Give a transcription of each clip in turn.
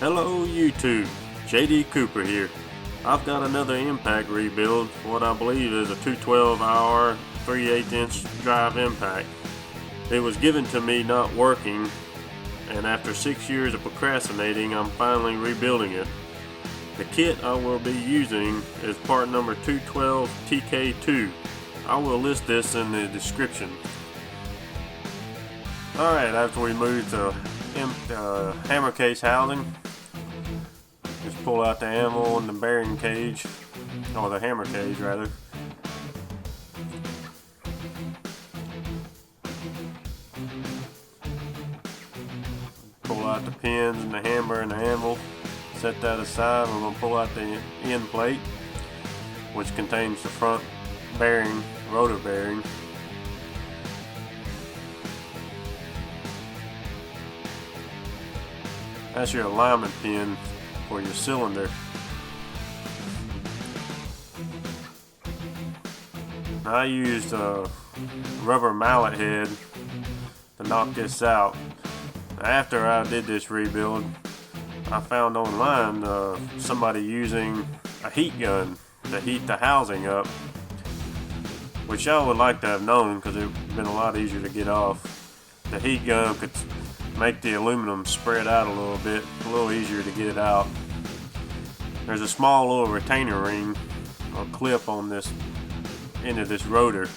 Hello YouTube, JD Cooper here. I've got another impact rebuild, what I believe is a 212-hour 3/8 inch drive impact. It was given to me not working, and after 6 years of procrastinating, I'm finally rebuilding it. The kit I will be using is part number 212TK2. I will list this in the description. Alright, after we move to hammer case housing, just pull out the ammo and the bearing cage, or the hammer cage rather. Pull out the pins and the hammer and the anvil. Set that aside. We're going to pull out the end plate, which contains the front bearing, rotor bearing. That's your alignment pin for your cylinder. I used a rubber mallet head to knock this out. After I did this rebuild, I found online somebody using a heat gun to heat the housing up, which I would like to have known because it would have been a lot easier to get off. The heat gun could make the aluminum spread out a little easier to get it out. There's a small little retainer ring or clip on this end of this rotor.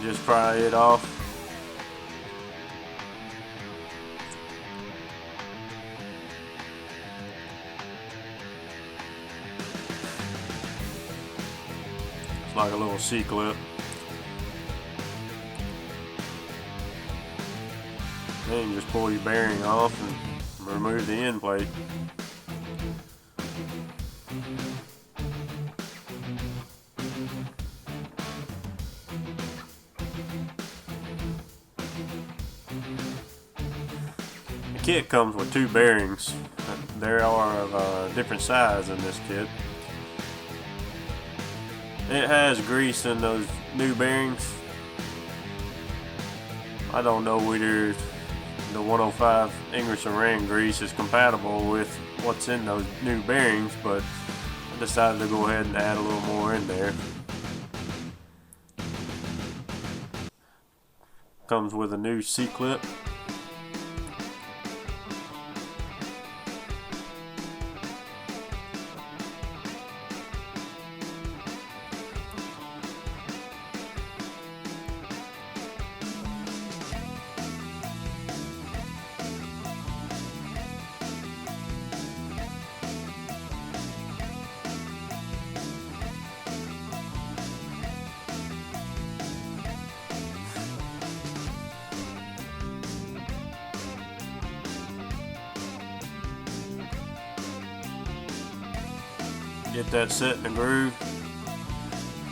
Just pry it off. It's like a little C-clip. Then you just pull your bearing off and remove the end plate. The kit comes with two bearings. There are of different size in this kit. It has grease in those new bearings. I don't know whether the 105 Ingersoll-Rand grease is compatible with what's in those new bearings, but I decided to go ahead and add a little more in there. Comes with a new C-clip. Get that set in the groove.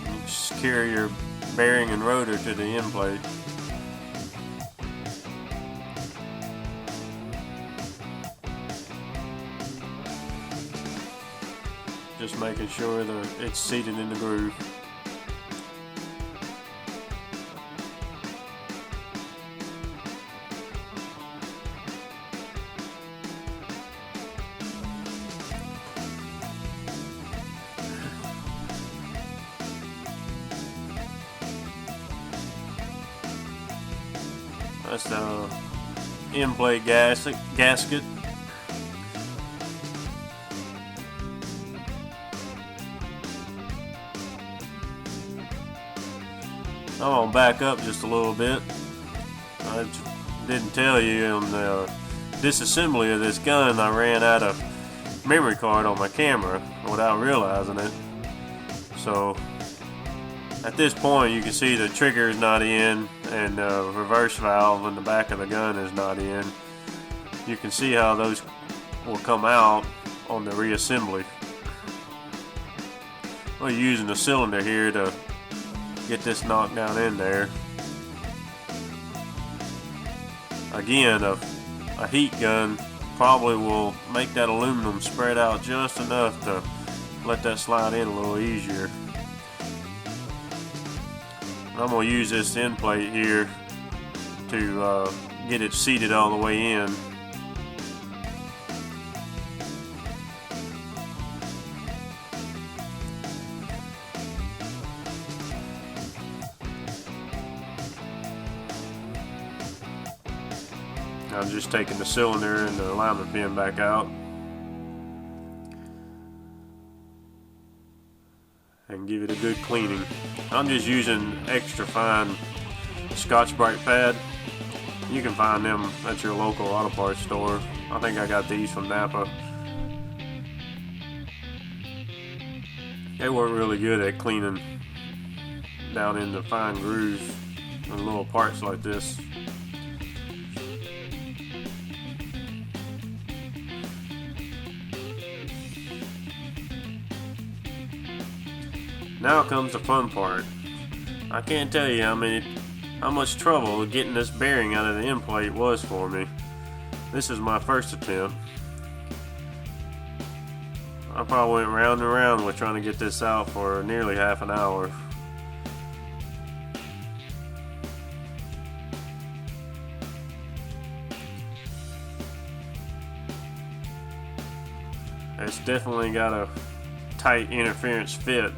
You secure your bearing and rotor to the end plate. Just making sure that it's seated in the groove. That's the end plate gasket. I'm gonna back up just a little bit. I didn't tell you on the disassembly of this gun, I ran out of memory card on my camera without realizing it. So at this point you can see the trigger is not in and the reverse valve in the back of the gun is not in. You can see how those will come out on the reassembly. We're using the cylinder here to get this knocked down in there. Again, a heat gun probably will make that aluminum spread out just enough to let that slide in a little easier. I'm going to use this end plate here to get it seated all the way in. I'm just taking the cylinder and the alignment pin back out and give it a good cleaning. I'm just using extra fine Scotch-Brite pad. You can find them at your local auto parts store. I think I got these from Napa. They work really good at cleaning down in the fine grooves and little parts like this. Now comes the fun part. I can't tell you how much trouble getting this bearing out of the end plate was for me. This is my first attempt. I probably went round and round with trying to get this out for nearly half an hour. It's definitely got a tight interference fit.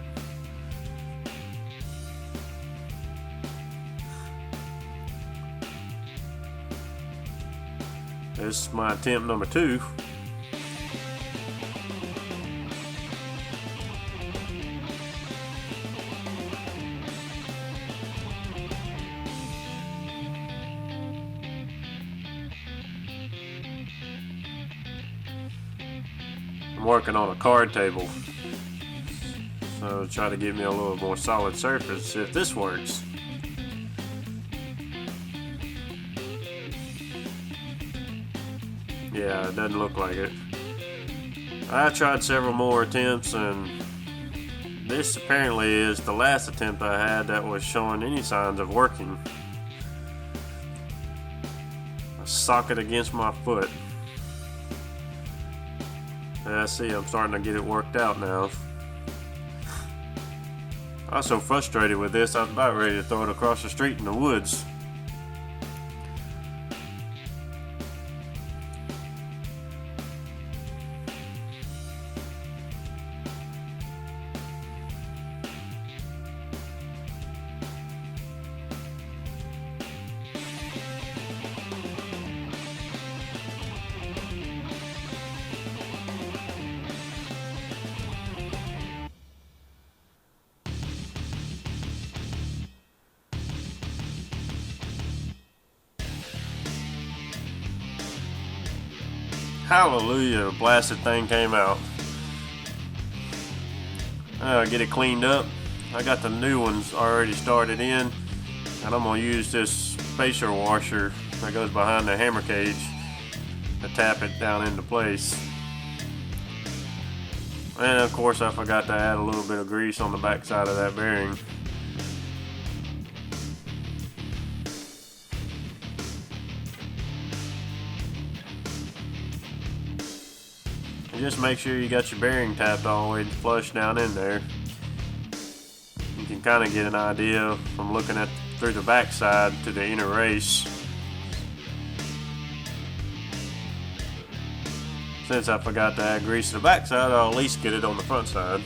This is my attempt number 2. I'm working on a card table, so try to give me a little more solid surface if this works. Yeah, it doesn't look like it. I tried several more attempts, and this apparently is the last attempt I had that was showing any signs of working. A socket against my foot. Yeah, see, I'm starting to get it worked out now. I was so frustrated with this, I was about ready to throw it across the street in the woods. Hallelujah, the blasted thing came out. Get it cleaned up. I got the new ones already started in, and I'm going to use this spacer washer that goes behind the hammer cage to tap it down into place. And of course I forgot to add a little bit of grease on the back side of that bearing. And just make sure you got your bearing tapped all the way flush down in there. You can kind of get an idea from looking at through the back side to the inner race. Since I forgot to add grease to the back side, I'll at least get it on the front side.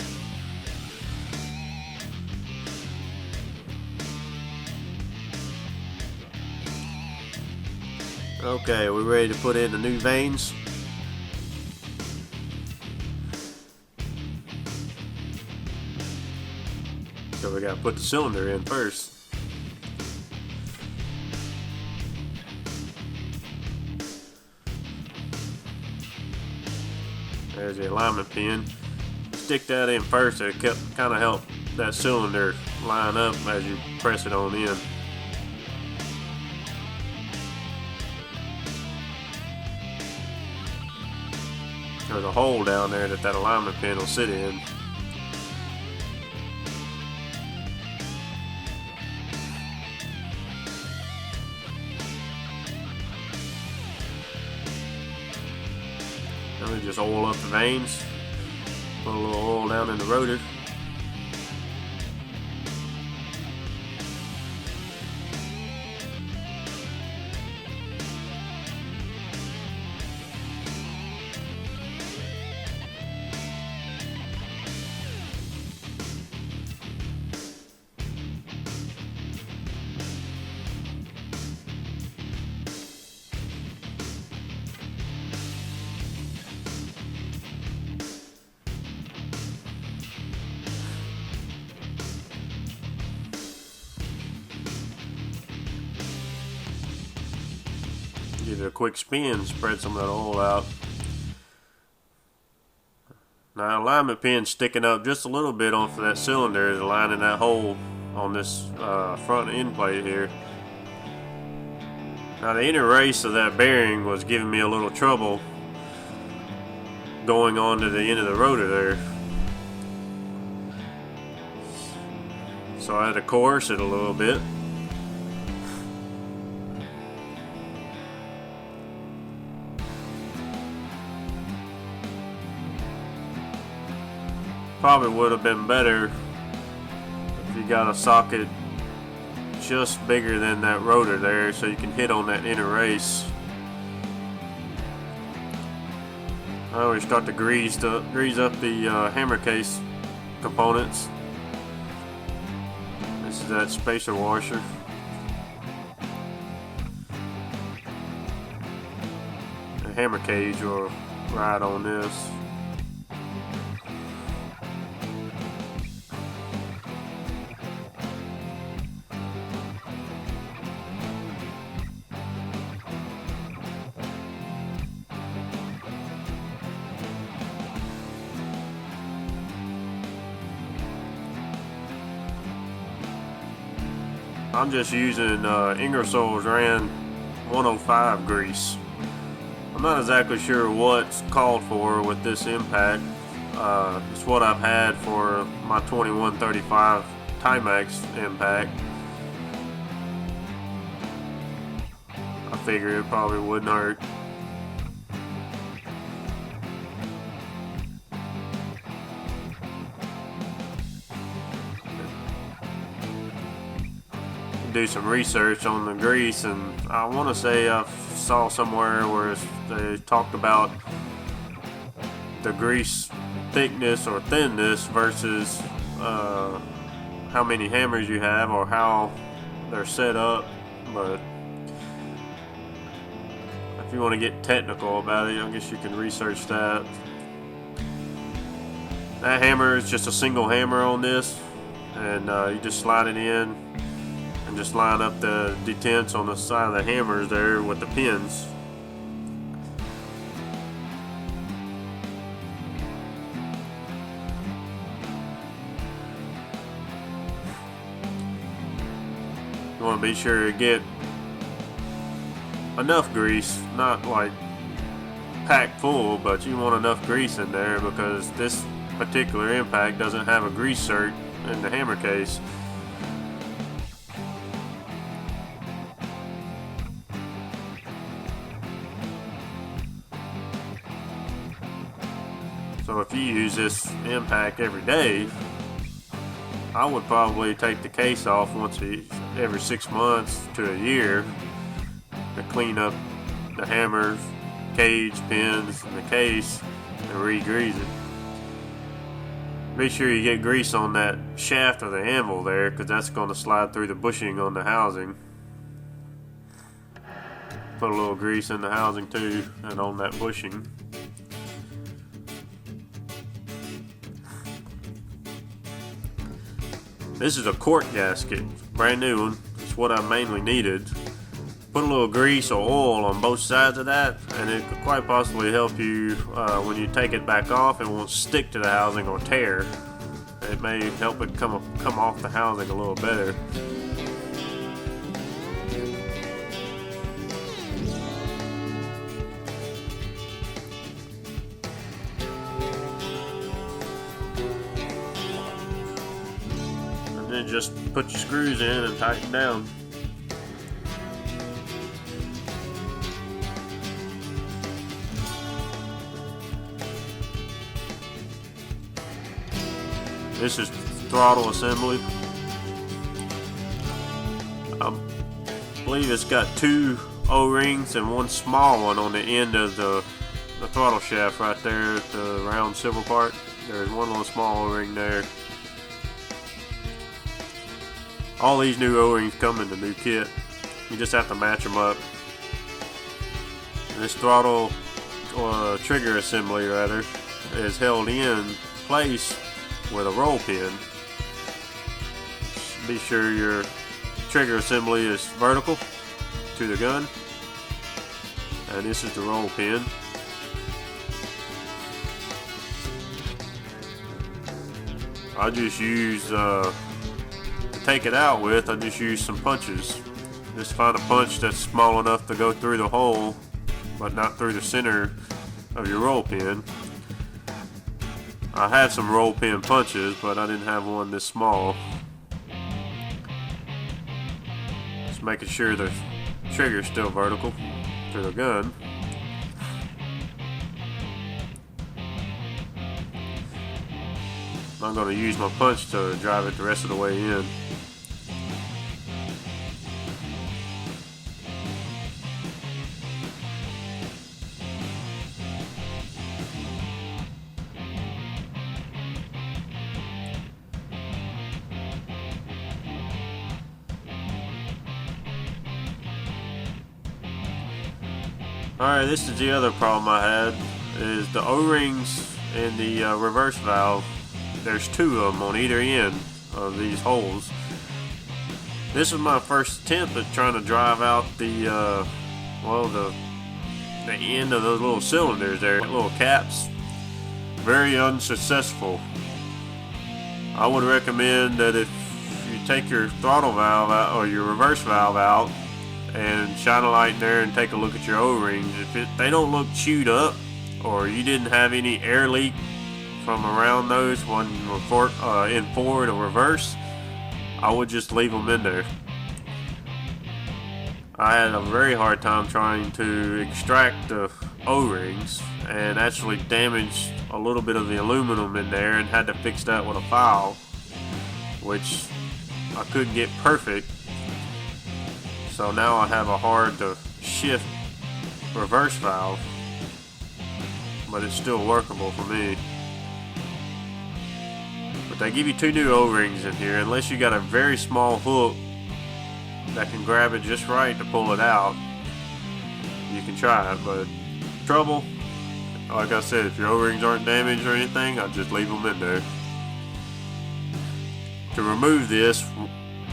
Okay, we're ready to put in the new vanes. So we got to put the cylinder in first. There's the alignment pin. Stick that in first. It kind of help that cylinder line up as you press it on in. There's a hole down there that alignment pin will sit in. Now we just oil up the vanes. Put a little oil down in the rotor. Give it a quick spin, spread some of that oil out. Now, alignment pin's sticking up just a little bit off of that cylinder, is lining that hole on this front end plate here. Now, the inner race of that bearing was giving me a little trouble going on to the end of the rotor there. So I had to coerce it a little bit. Probably would have been better if you got a socket just bigger than that rotor there so you can hit on that inner race. I always start to grease up the hammer case components. This is that spacer washer. The hammer cage will ride on this. I'm just using Ingersoll-Rand 105 grease. I'm not exactly sure what's called for with this impact. It's what I've had for my 2135 Timex impact. I figure it probably wouldn't hurt. Do some research on the grease, and I want to say I saw somewhere where they talked about the grease thickness or thinness versus how many hammers you have or how they're set up. But if you want to get technical about it, I guess you can research that. That hammer is just a single hammer on this, and you just slide it in and just line up the detents on the side of the hammers there with the pins. You want to be sure to get enough grease, not like packed full, but you want enough grease in there because this particular impact doesn't have a grease cert in the hammer case. So if you use this impact every day, I would probably take the case off once every 6 months to a year to clean up the hammers, cage, pins, and the case and re-grease it. Be sure you get grease on that shaft of the anvil there, because that's going to slide through the bushing on the housing. Put a little grease in the housing too and on that bushing. This is a cork gasket, brand new one. It's what I mainly needed. Put a little grease or oil on both sides of that, and it could quite possibly help you when you take it back off. It won't stick to the housing or tear. It may help it come off the housing a little better. And then just put your screws in and tighten down. This is throttle assembly. I believe it's got 2 O-rings and 1 small one on the end of the throttle shaft right there at the round silver part. There's 1 little small O-ring there. All these new O-rings come in the new kit. You just have to match them up. And this throttle trigger assembly rather is held in place with a roll pin. Be sure your trigger assembly is vertical to the gun. and this is the roll pin. I just use, to take it out with, I just use some punches. Just find a punch that's small enough to go through the hole, but not through the center of your roll pin. I had some roll pin punches, but I didn't have one this small. Just making sure the trigger's still vertical to the gun. I'm going to use my punch to drive it the rest of the way in. Alright, this is the other problem I had, is the O-rings in the reverse valve. There's two of them on either end of these holes. This is my first attempt at trying to drive out the end of those little cylinders there, little caps. Very unsuccessful. I would recommend that if you take your throttle valve out, or your reverse valve out, and shine a light in there and take a look at your O-rings. If they don't look chewed up, or you didn't have any air leak from around those when in forward or reverse, I would just leave them in there. I had a very hard time trying to extract the O-rings, and actually damaged a little bit of the aluminum in there and had to fix that with a file, which I couldn't get perfect. So now I have a hard to shift reverse valve, but it's still workable for me. But they give you two new O-rings in here, unless you got a very small hook that can grab it just right to pull it out. You can try it, but trouble, like I said, if your O-rings aren't damaged or anything, I just leave them in there. To remove this,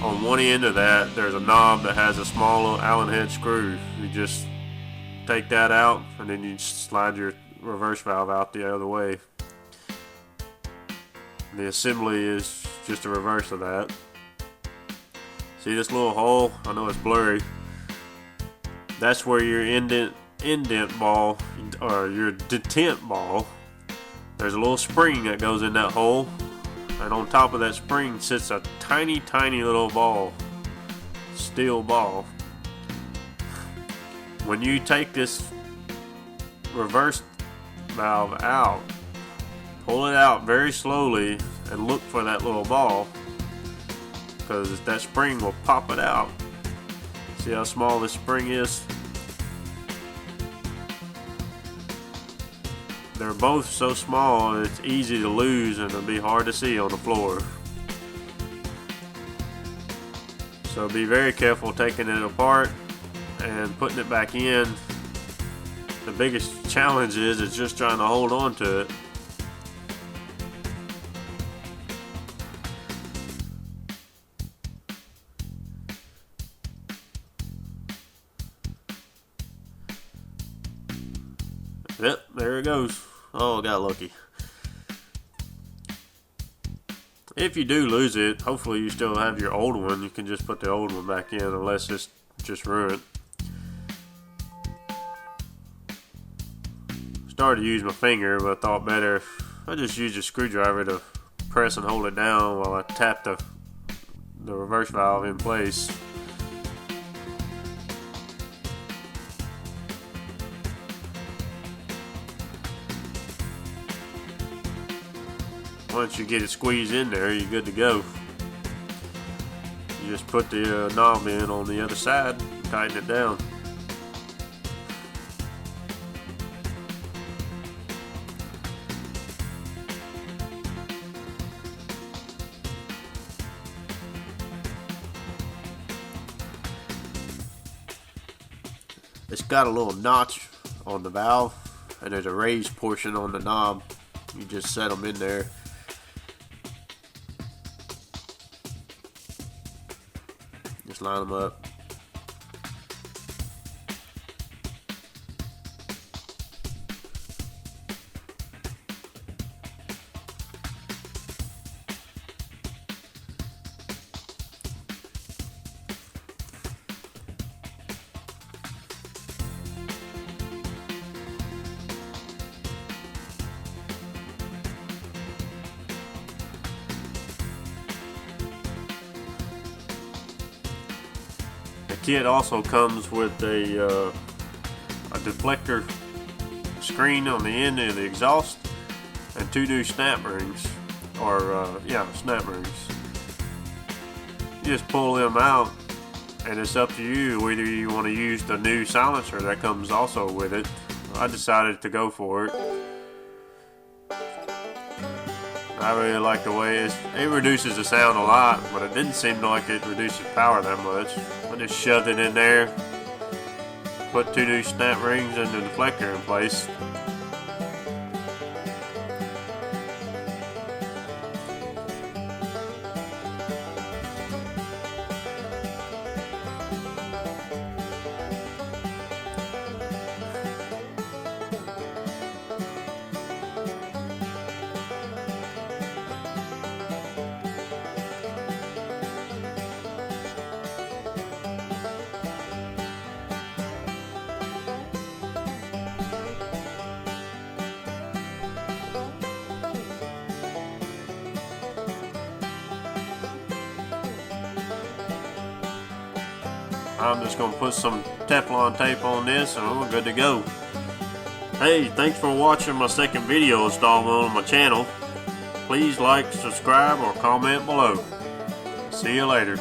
on one end of that, there's a knob that has a small little Allen head screw. You just take that out, and then you slide your reverse valve out the other way. And the assembly is just a reverse of that. See this little hole? I know it's blurry. That's where your indent ball, or your detent ball, there's a little spring that goes in that hole. And on top of that spring sits a tiny, tiny little ball, steel ball. When you take this reverse valve out, pull it out very slowly and look for that little ball, because that spring will pop it out. See how small this spring is? They're both so small it's easy to lose, and it'll be hard to see on the floor. So be very careful taking it apart and putting it back in. The biggest challenge is just trying to hold on to it. Yep, there it goes. Oh, got lucky. If you do lose it, hopefully you still have your old one. You can just put the old one back in, unless it's just ruined. Started to use my finger, but I thought better if I just use a screwdriver to press and hold it down while I tap the reverse valve in place. Once you get it squeezed in there, you're good to go. You just put the knob in on the other side and tighten it down. It's got a little notch on the valve, and there's a raised portion on the knob. You just set them in there. Just line them up. kit also comes with a deflector screen on the end of the exhaust and 2 new snap rings, or snap rings. You just pull them out, and it's up to you whether you want to use the new silencer that comes also with it. I decided to go for it. I really like the way it reduces the sound a lot, but it didn't seem like it reduces power that much. I just shoved it in there, put 2 new snap rings and the deflector in place. I'm just going to put some Teflon tape on this and we're good to go. Hey, thanks for watching my second video installment on my channel. Please like, subscribe, or comment below. See you later.